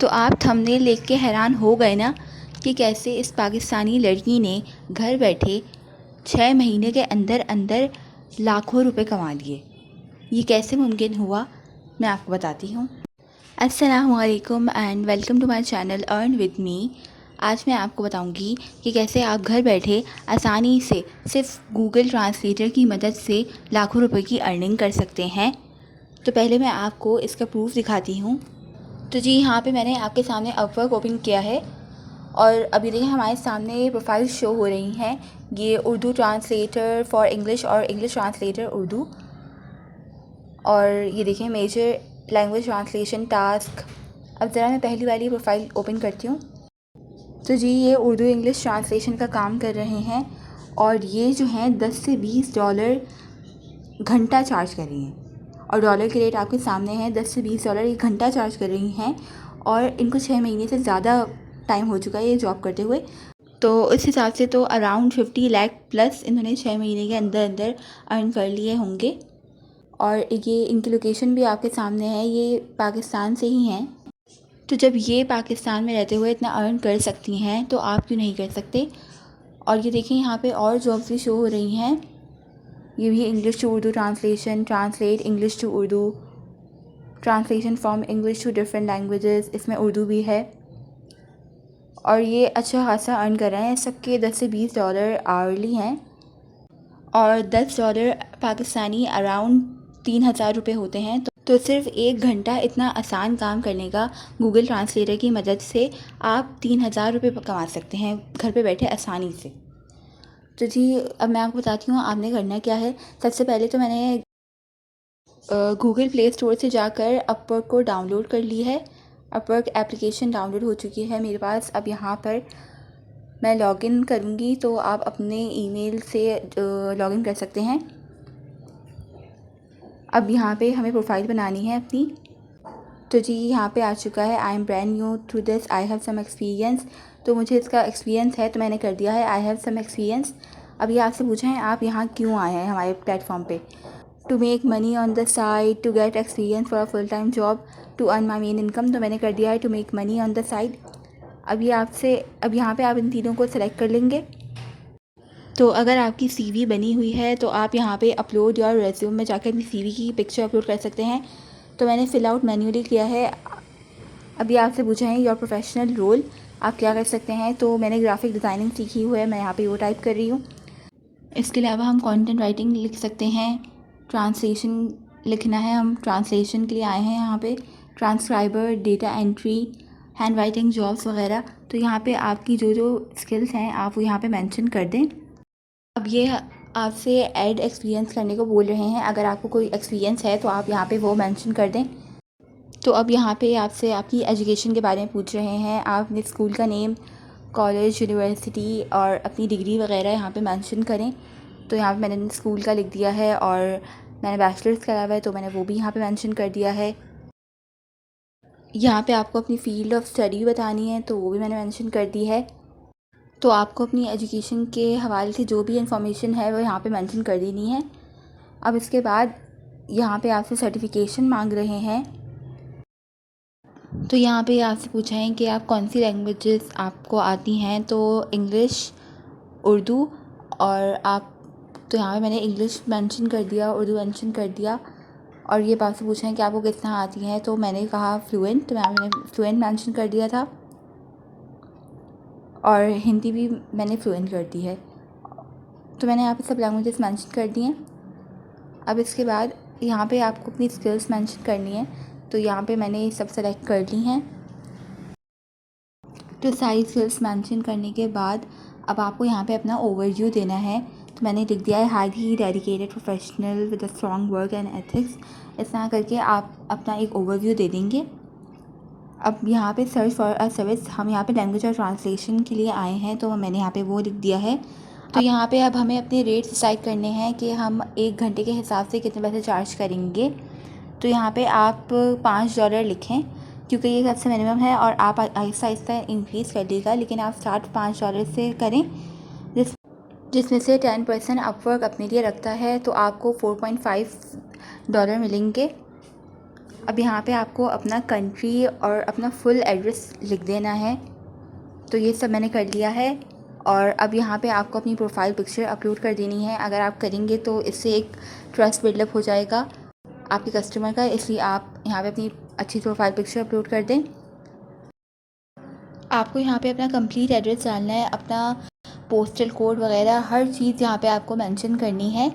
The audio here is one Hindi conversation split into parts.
तो आप थंबनेल देख के हैरान हो गए ना कि कैसे इस पाकिस्तानी लड़की ने घर बैठे 6 महीने के अंदर अंदर लाखों रुपए कमा लिए। ये कैसे मुमकिन हुआ, मैं आपको बताती हूँ। अस्सलाम वालेकुम and welcome to my channel earn with me. आज मैं आपको बताऊंगी कि कैसे आप घर बैठे आसानी से सिर्फ गूगल ट्रांसलेटर की मदद से लाखों रुपए की अर्निंग कर सकते हैं। तो पहले मैं आपको इसका प्रूफ दिखाती हूँ। तो जी यहाँ पे मैंने आपके सामने अपवर्क ओपन किया है और अभी देखिए हमारे सामने प्रोफाइल शो हो रही हैं। ये उर्दू ट्रांसलेटर फॉर इंग्लिश और इंग्लिश ट्रांसलेटर उर्दू, और ये देखें मेजर लैंग्वेज ट्रांसलेशन टास्क। अब ज़रा मैं पहली वाली प्रोफाइल ओपन करती हूँ। तो जी ये उर्दू इंग्लिश ट्रांसलेशन का काम कर रहे हैं और ये जो हैं $10 से $20 घंटा चार्ज कर रही हैं, और डॉलर के रेट आपके सामने हैं। $10 से $20 एक घंटा चार्ज कर रही हैं और इनको 6 महीने से ज़्यादा टाइम हो चुका है ये जॉब करते हुए। तो उस हिसाब से तो अराउंड 50 लाख प्लस इन्होंने 6 महीने के अंदर अंदर अर्न कर लिए होंगे। और ये इनकी लोकेशन भी आपके सामने है, ये पाकिस्तान से ही हैं। तो जब ये पाकिस्तान में रहते हुए इतना अर्न कर सकती हैं तो आप क्यों नहीं कर सकते। और ये देखिए यहाँ पे और जॉब्स भी शो हो रही हैं। ये भी English to Urdu translation, translate English to Urdu, translation from English to different languages, इसमें उर्दू भी है। और ये अच्छा खासा अर्न कर रहे हैं। सबके $10 से $20 आवरली हैं और $10 पाकिस्तानी अराउंड 3000 रुपये होते हैं। तो सिर्फ एक घंटा इतना आसान काम करने का गूगल ट्रांसलेटर की मदद से आप 3000 रुपये कमा सकते हैं घर पे बैठे आसानी से। तो जी अब मैं आपको बताती हूँ आपने करना क्या है। सबसे पहले तो मैंने गूगल प्ले स्टोर से जाकर अपवर्क को डाउनलोड कर ली है। अपवर्क एप्लीकेशन डाउनलोड हो चुकी है मेरे पास। अब यहाँ पर मैं लॉगिन करूँगी तो आप अपने ईमेल से लॉगिन कर सकते हैं। अब यहाँ पे हमें प्रोफाइल बनानी है अपनी। तो जी यहाँ पे आ चुका है I am brand new to this, I have some experience. तो मुझे इसका एक्सपीरियंस है तो मैंने कर दिया है आई हैव सम एक्सपीरियंस। अभी आपसे पूछा है आप यहाँ क्यों आए हैं हमारे प्लेटफॉर्म पे। To make money on the side, to get experience for a full time job, to earn my main income. तो मैंने कर दिया है to make money on the side. अब यहाँ पे आप इन तीनों को सेलेक्ट कर लेंगे। तो अगर आपकी सीवी बनी हुई है तो आप यहाँ पे अपलोड योर रेज्यूम में जाकर अपनी सीवी की पिक्चर अपलोड कर सकते हैं। तो मैंने फ़िल आउट मैन्युअली किया है। अभी आपसे पूछा है योर प्रोफेशनल रोल, आप क्या कर सकते हैं। तो मैंने ग्राफिक डिज़ाइनिंग सीखी हुई है, मैं यहाँ पे वो टाइप कर रही हूँ। इसके अलावा हम कंटेंट राइटिंग लिख सकते हैं, ट्रांसलेशन लिखना है, हम ट्रांसलेशन के लिए आए हैं यहाँ पे, transcriber, data entry, hand writing jobs वगैरह। तो यहाँ पे आपकी जो जो स्किल्स हैं आप वो यहाँ पे मेंशन कर दें। अब ये आपसे ऐड एक्सपीरियंस करने को बोल रहे हैं। अगर आपको कोई एक्सपीरियंस है तो आप यहाँ पे वो मेंशन कर दें। तो अब यहाँ पे आपसे आपकी एजुकेशन के बारे में पूछ रहे हैं। आप अपने स्कूल का नेम, कॉलेज, यूनिवर्सिटी और अपनी डिग्री वगैरह यहाँ पे मेंशन करें। तो यहाँ पे मैंने स्कूल का लिख दिया है और मैंने बैचलर्स करा हुआ है तो मैंने वो भी यहाँ पे मेंशन कर दिया है। यहाँ पे आपको अपनी फ़ील्ड ऑफ स्टडी बतानी है तो वो भी मैंने मेंशन कर दी है। तो आपको अपनी एजुकेशन के हवाले से जो भी इंफॉर्मेशन है वो यहाँ पे मेंशन कर देनी है। अब इसके बाद यहाँ पे आपसे सर्टिफिकेशन मांग रहे हैं। तो यहाँ पे आपसे पूछा है कि आप कौन सी लैंग्वेजेस आपको आती हैं। तो इंग्लिश, उर्दू और आप, तो यहाँ पे मैंने इंग्लिश मेंशन कर दिया, उर्दू मेंशन कर दिया। और ये आपसे पूछा है कि आपको किस तरह आती हैं। तो मैंने कहा फ्लुएंट, तो मैंने फ्लुएंट मेंशन कर दिया था। और हिंदी भी मैंने फ्लुएंट कर दी है। तो मैंने यहाँ पे सब लैंग्वेजेस मेंशन कर दी हैं। अब इसके बाद यहाँ पे आपको अपनी स्किल्स मेंशन करनी है। तो यहाँ पे मैंने सब सेलेक्ट कर ली हैं। तो सारी स्किल्स मेंशन करने के बाद अब आपको यहाँ पे अपना ओवरव्यू देना है। तो मैंने लिख दिया है highly dedicated professional with a strong work and ethics. इस तरह करके आप अपना एक ओवरव्यू दे देंगे। अब यहाँ पे सर्च फॉर अ सर्विस, हम यहाँ पे लैंग्वेज और ट्रांसलेशन के लिए आए हैं तो मैंने यहाँ पे वो लिख दिया है। तो यहाँ पे अब हमें अपने रेट्स डिसाइड करने हैं कि हम 1 घंटे के हिसाब से कितने पैसे चार्ज करेंगे। तो यहाँ पे आप $5 लिखें क्योंकि ये सबसे मिनिमम है और आप आहिस्ता आहिस्ता इंक्रीज़ कर लीजिएगा, लेकिन आप स्टार्ट $5 से करें जिसमें से 10% अपवर्क अपने लिए रखता है। तो आपको $4.5 मिलेंगे। अब यहाँ पे आपको अपना कंट्री और अपना फुल एड्रेस लिख देना है। तो ये सब मैंने कर लिया है। और अब यहाँ पे आपको अपनी प्रोफाइल पिक्चर अपलोड कर देनी है। अगर आप करेंगे तो इससे एक ट्रस्ट बिल्डअप हो जाएगा आपके कस्टमर का, इसलिए आप यहाँ पे अपनी अच्छी प्रोफाइल पिक्चर अपलोड कर दें। आपको यहाँ पे अपना कंप्लीट एड्रेस डालना है, अपना पोस्टल कोड वगैरह हर चीज़ यहाँ पे आपको मेंशन करनी है।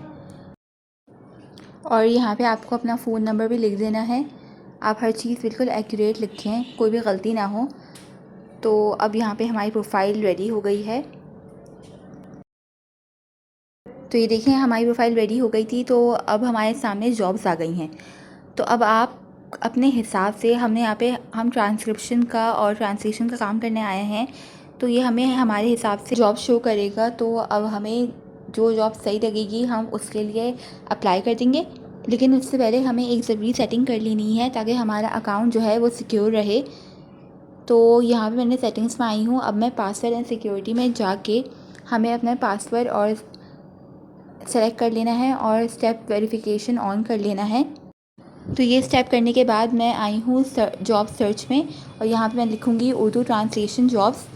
और यहाँ पे आपको अपना फ़ोन नंबर भी लिख देना है। आप हर चीज़ बिल्कुल एक्यूरेट लिखें, कोई भी गलती ना हो। तो अब यहाँ पे हमारी प्रोफाइल रेडी हो गई है। तो ये देखें हमारी प्रोफाइल रेडी हो गई थी। तो अब हमारे सामने जॉब्स आ गई हैं। तो अब आप अपने हिसाब से, हमने यहाँ पे हम ट्रांसक्रिप्शन का और ट्रांसलेशन का काम करने आए हैं, तो ये हमें हमारे हिसाब से जॉब शो करेगा। तो अब हमें जो जॉब सही लगेगी हम उसके लिए अप्लाई कर देंगे। लेकिन उससे पहले हमें एक ज़रूरी सेटिंग कर लेनी है ताकि हमारा अकाउंट जो है वो सिक्योर रहे। तो यहाँ पे मैंने सेटिंग्स में आई हूँ। अब मैं पासवर्ड एंड सिक्योरिटी में जाके हमें अपना पासवर्ड और सेलेक्ट कर लेना है और स्टेप वेरिफिकेशन ऑन कर लेना है। तो ये स्टेप करने के बाद मैं आई हूँ जॉब सर्च में, और यहाँ पे मैं लिखूँगी उर्दू ट्रांसलेशन जॉब्स,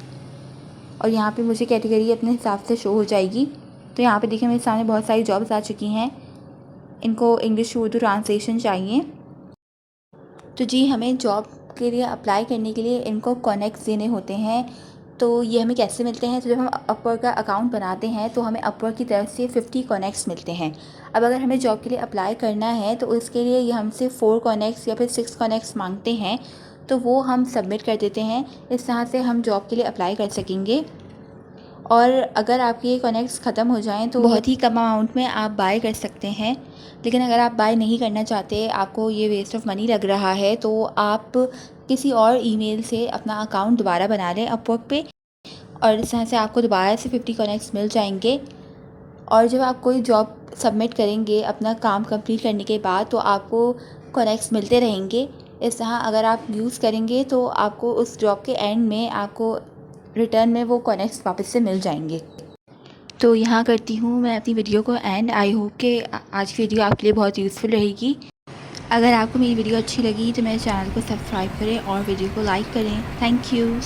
और यहाँ पे मुझे कैटेगरी अपने हिसाब से शो हो जाएगी। तो यहाँ पे देखिए मेरे सामने बहुत सारी जॉब्स आ चुकी हैं। इनको इंग्लिश टू उर्दू ट्रांसलेशन चाहिए। तो जी हमें जॉब के लिए अप्लाई करने के लिए इनको कनेक्ट्स देने होते हैं। तो ये हमें कैसे मिलते हैं? तो जब हम अपवर्क का अकाउंट बनाते हैं तो हमें अपवर्क की तरफ से 50 कनेक्ट्स मिलते हैं। अब अगर हमें जॉब के लिए अप्लाई करना है तो उसके लिए ये हमसे 4 कनेक्ट्स या फिर 6 कनेक्ट्स मांगते हैं। तो वो हम सबमिट कर देते हैं। इस तरह से हम जॉब के लिए अप्लाई कर सकेंगे। और अगर आपके ये कनेक्ट्स ख़त्म हो जाएं तो बहुत ही कम अमाउंट में आप बाय कर सकते हैं। लेकिन अगर आप बाय नहीं करना चाहते, आपको ये वेस्ट ऑफ मनी लग रहा है, तो आप किसी और ईमेल से अपना अकाउंट दोबारा बना लें अपवर्क पे, और इस तरह से आपको दोबारा से 50 कनेक्ट्स मिल जाएंगे। और जब आप कोई जॉब सबमिट करेंगे अपना काम कंप्लीट करने के बाद, तो आपको कनेक्ट्स मिलते रहेंगे। इस तरह अगर आप यूज़ करेंगे तो आपको उस जॉब के एंड में आपको रिटर्न में वो कनेक्ट्स वापस से मिल जाएंगे। तो यहाँ करती हूँ मैं अपनी वीडियो को एंड। आई होप कि आज की वीडियो आपके लिए बहुत यूज़फुल रहेगी। अगर आपको मेरी वीडियो अच्छी लगी तो मेरे चैनल को सब्सक्राइब करें और वीडियो को लाइक करें। Thank you.